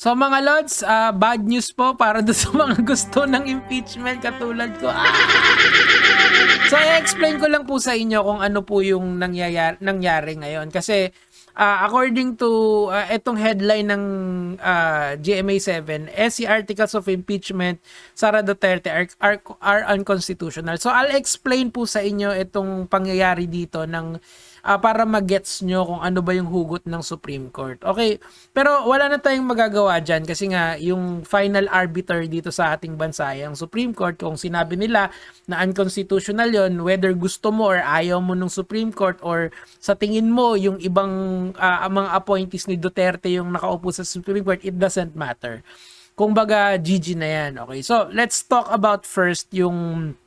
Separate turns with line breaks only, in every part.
So mga Lods, bad news po para doon sa mga gusto ng impeachment katulad ko. So i-explain ko lang po sa inyo kung ano po yung nangyari ngayon. Kasi according to itong headline ng GMA7, SC Articles of Impeachment, Sara Duterte are unconstitutional. So I'll explain po sa inyo itong pangyayari dito ng para mag-gets nyo kung ano ba yung hugot ng Supreme Court. Okay, pero wala na tayong magagawa dyan kasi nga yung final arbiter dito sa ating bansa ay ang Supreme Court. Kung sinabi nila na unconstitutional yon, whether gusto mo or ayaw mo ng Supreme Court or sa tingin mo yung ibang mga appointees ni Duterte yung nakaupo sa Supreme Court, it doesn't matter. Kung baga, GG na yan. Okay, so let's talk about first yung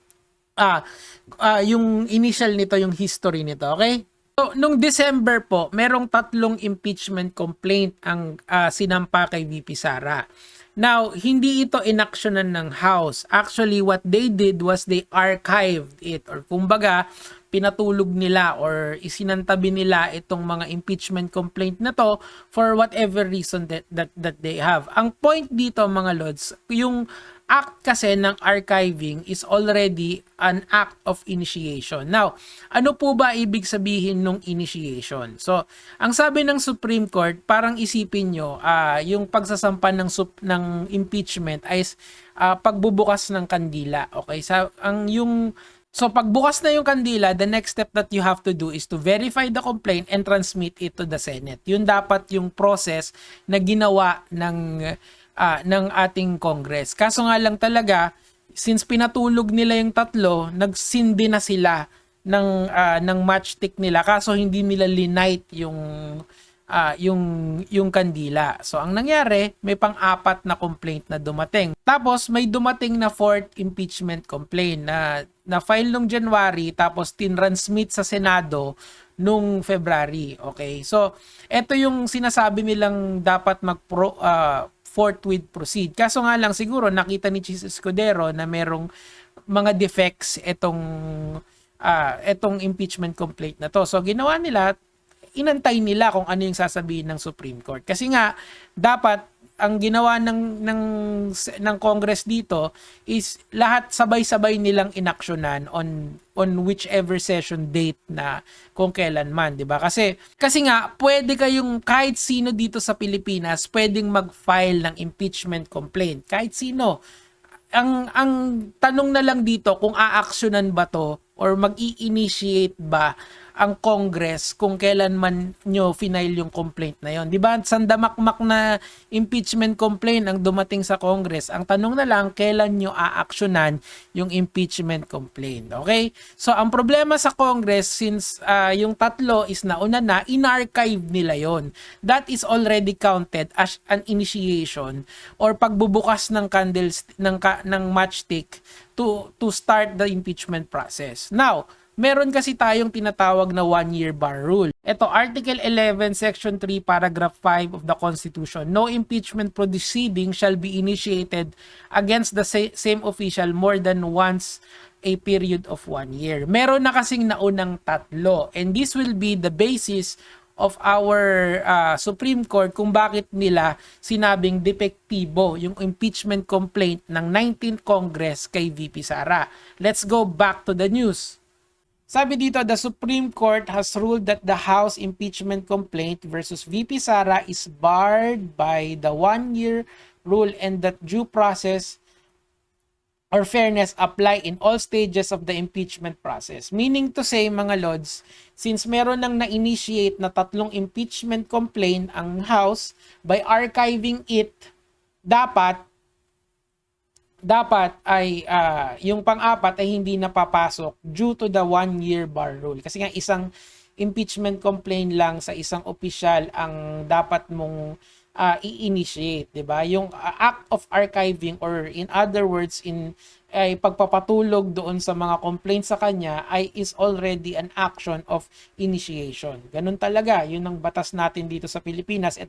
initial nito, yung history nito. Okay? So, nung December po, merong 3 impeachment complaint ang sinampa kay VP Sara. Now, hindi ito inaksyonan ng House. Actually, what they did was they archived it, or kumbaga, pinatulog nila or isinantabi nila itong mga impeachment complaint na to for whatever reason that they have. Ang point dito mga Lods, yung act kasi ng archiving is already an act of initiation. Now, ano po ba ibig sabihin ng initiation? So, ang sabi ng Supreme Court, parang isipin nyo, yung pagsasampa ng impeachment ay pagbubukas ng kandila. Okay? So pagbukas na yung kandila, the next step that you have to do is to verify the complaint and transmit it to the Senate. Yun dapat yung process na ginawa ng ating Congress. Kaso nga lang talaga, since pinatulog nila yung 3, nagsindi na sila ng matchstick nila. Kaso hindi nila linight yung kandila. So ang nangyari, may pang-4 na complaint na dumating. Tapos may dumating na 4th impeachment complaint na file nung January tapos tinransmit sa Senado nung February. Okay? So ito yung sinasabi nilang dapat forthwith proceed. Kaso nga lang siguro nakita ni Chis Escudero na merong mga defects itong impeachment complaint na to. So ginawa nila, inantay nila kung ano yung sasabihin ng Supreme Court. Kasi nga, dapat ang ginawa ng Congress dito is lahat sabay-sabay nilang inaksyonan on whichever session date na kung kailan man, 'di ba? Kasi nga pwede kayong kahit sino dito sa Pilipinas pwedeng mag-file ng impeachment complaint. Kahit sino. Ang tanong na lang dito kung aaksyonan ba 'to or mag-i-initiate ba ang Congress kung kailan man nyo final yung complaint na yon. Di ba? Sandamakmak na impeachment complaint ang dumating sa Congress. Ang tanong na lang, kailan nyo aaksyonan yung impeachment complaint. Okay? So, ang problema sa Congress, since yung 3 is nauna na, in-archive nila yon. That is already counted as an initiation or pagbubukas ng ng matchstick to start the impeachment process. Now, meron kasi tayong tinatawag na 1-year bar rule. Ito, Article 11, Section 3, Paragraph 5 of the Constitution. No impeachment proceeding shall be initiated against the same official more than once a period of 1 year. Meron na kasing naunang 3. And this will be the basis of our Supreme Court kung bakit nila sinabing depektibo yung impeachment complaint ng 19th Congress kay VP Sara. Let's go back to the news. Sabi dito, the Supreme Court has ruled that the House impeachment complaint versus VP Sara is barred by the 1-year rule and that due process or fairness apply in all stages of the impeachment process. Meaning to say, mga Lods, since meron nang na-initiate na 3 impeachment complaint ang House, by archiving it, dapat ay yung pang-4 ay hindi napapasok due to the 1-year bar rule. Kasi nga isang impeachment complaint lang sa isang opisyal ang dapat mong i-initiate, 'di ba? Yung act of archiving or in other words ay pagpapatulog doon sa mga complaints sa kanya ay is already an action of initiation. Ganun talaga, yun ang batas natin dito sa Pilipinas at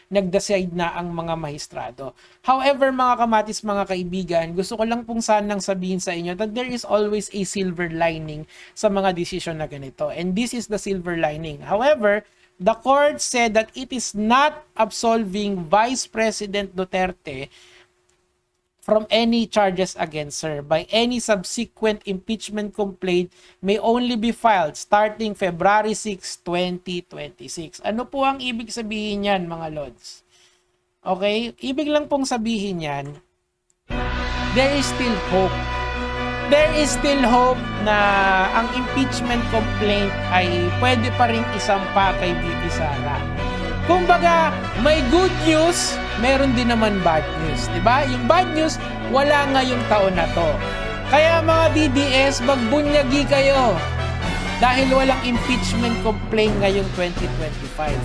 nag-decide na ang mga mahistrado. However, mga kamatis, mga kaibigan, gusto ko lang pong sanang sabihin sa inyo that there is always a silver lining sa mga decision na ganito. And this is the silver lining. However, the court said that it is not absolving Vice President Duterte from any charges against her by any subsequent impeachment complaint may only be filed starting February 6, 2026. Ano po ang ibig sabihin yan, mga Lods? Okay? Ibig lang pong sabihin yan, there is still hope. There is still hope na ang impeachment complaint ay pwede pa rin isampa kay VP Sara. Kumbaga, may good news, meron din naman bad news, 'di ba? Yung bad news, wala ngayong taon na 'to. Kaya mga DDS, magbunyagi kayo dahil walang impeachment complaint ngayong 2025.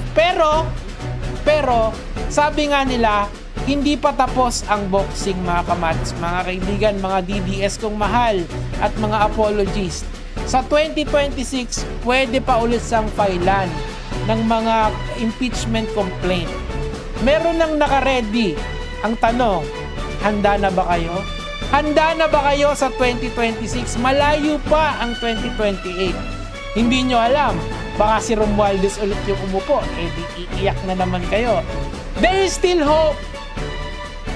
Pero sabi nga nila, hindi pa tapos ang boxing, mga kamatis, mga kaibigan, mga DDS kong mahal at mga apologies. Sa 2026, pwede pa ulit sang filean ng mga impeachment complaint. Meron nang naka-ready. Ang tanong, handa na ba kayo? Handa na ba kayo sa 2026? Malayo pa ang 2028. Hindi nyo alam. Baka si Romualdez ulit yung umupo. Eh di iiyak na naman kayo. There is still hope.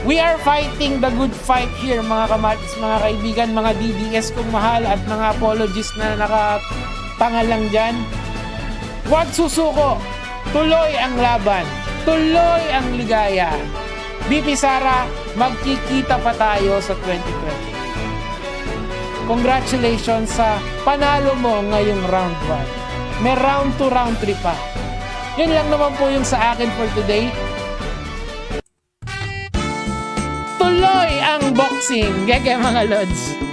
We are fighting the good fight here, mga kamatis, mga kaibigan, mga DDS kong mahal at mga apologies na nakapangalang dyan. Huwag susuko. Tuloy ang laban. Tuloy ang ligaya. VP Sara, magkikita pa tayo sa 2020. Congratulations sa panalo mo ngayong round 1. May round 2, round 3 pa. Yun lang naman po yung sa akin for today. Tuloy ang boxing. Gege mga Lods.